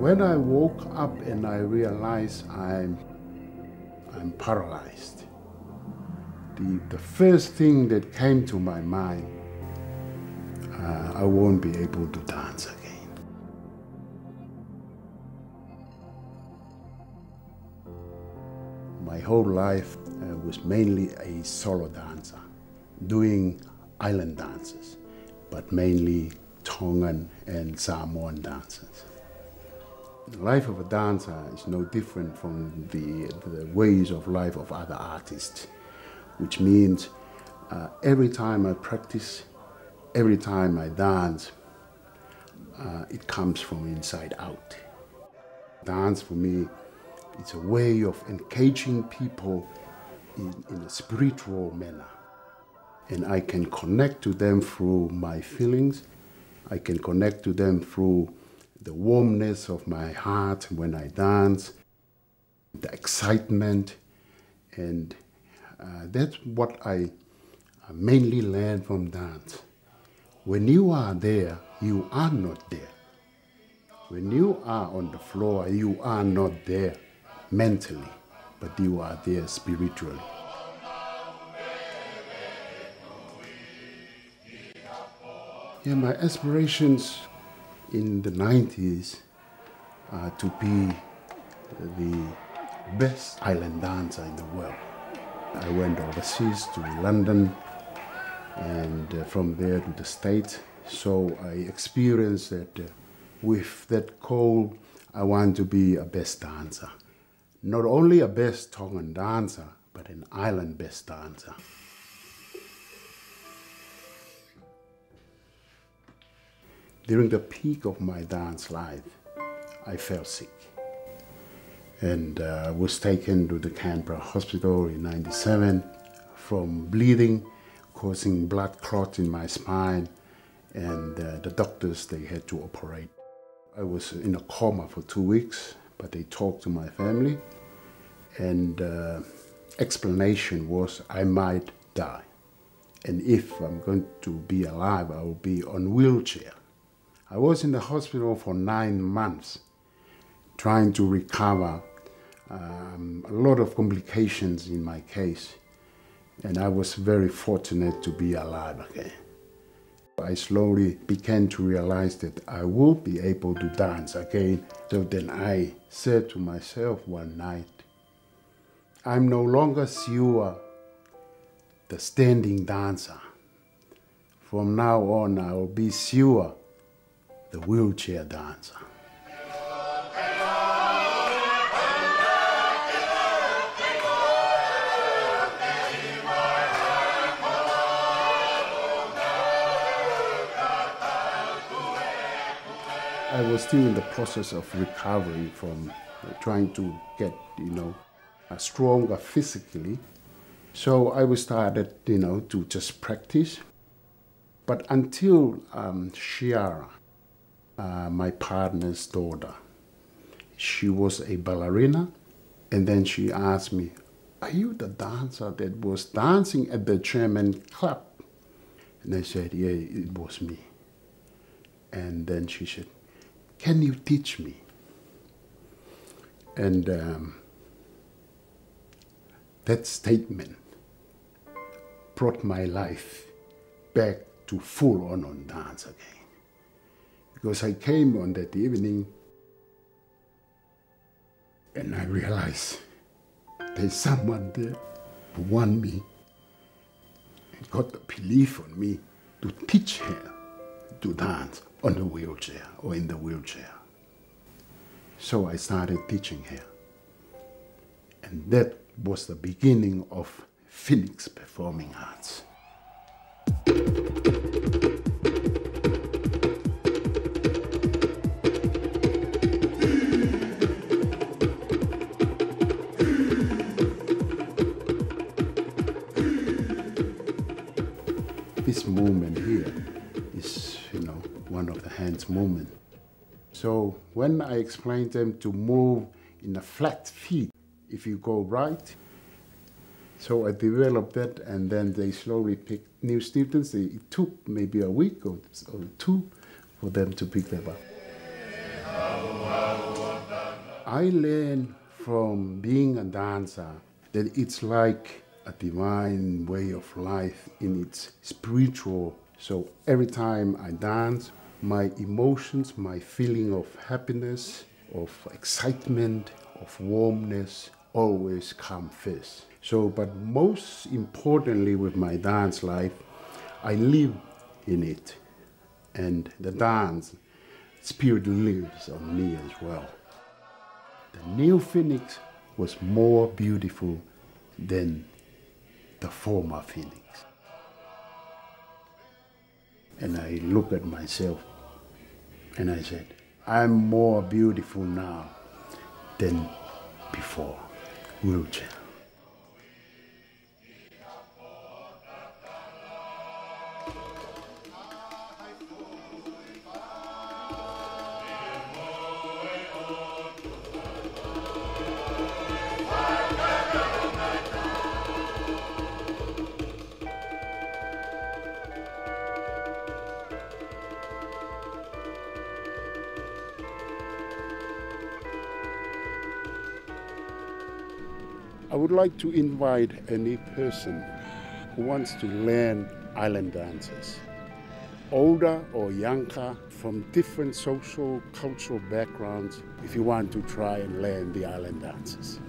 When I woke up and I realized I'm paralyzed, the first thing that came to my mind, I won't be able to dance again. My whole life was mainly a solo dancer, doing island dances, but mainly Tongan and Samoan dances. The life of a dancer is no different from the ways of life of other artists, which means every time I practice, every time I dance, it comes from inside out. Dance for me is a way of engaging people in a spiritual manner. And I can connect to them through my feelings. I can connect to them through the warmness of my heart when I dance, the excitement, and that's what I mainly learned from dance. When you are there, you are not there. When you are on the floor, you are not there mentally, but you are there spiritually. Yeah, my aspirations in the 90s are to be the best island dancer in the world. I went overseas to London and from there to the States. So I experienced that with that goal, I want to be a best dancer. Not only a best Tongan dancer, but an island best dancer. During the peak of my dance life, I fell sick and was taken to the Canberra Hospital in '97 from bleeding, causing blood clot in my spine, and the doctors, they had to operate. I was in a coma for 2 weeks, but they talked to my family, and explanation was I might die. And if I'm going to be alive, I will be on wheelchair. I was in the hospital for 9 months, trying to recover a lot of complications in my case. And I was very fortunate to be alive again. I slowly began to realize that I will be able to dance again. So then I said to myself one night, I'm no longer Siua, the standing dancer. From now on, I will be Siua, the wheelchair dancer. I was still in the process of recovery from trying to get, stronger physically. So I was started, to just practice. But until Shiara, my partner's daughter, she was a ballerina, and then she asked me, are you the dancer that was dancing at the German club? And I said, yeah, it was me. And then she said, can you teach me? And that statement brought my life back to full-on dance again. Because I came on that evening and I realized there's someone there who wants me and got the belief on me to teach her to dance on the wheelchair or in the wheelchair. So I started teaching her. And that was the beginning of Phoenix Performing Arts. This movement here is, one of the hands movement. So when I explained them to move in a flat feet, if you go right, so I developed that, and then they slowly picked new students. It took maybe a week or two for them to pick them up. I learned from being a dancer that it's like a divine way of life in its spiritual. So every time I dance, my emotions, my feeling of happiness, of excitement, of warmness always come first. So, but most importantly with my dance life, I live in it. And the dance spirit lives on me as well. The new Phoenix was more beautiful than the former Phoenix. And I look at myself and I said, I'm more beautiful now than before. Wheelchair. I would like to invite any person who wants to learn island dances, older or younger, from different social, cultural backgrounds, if you want to try and learn the island dances.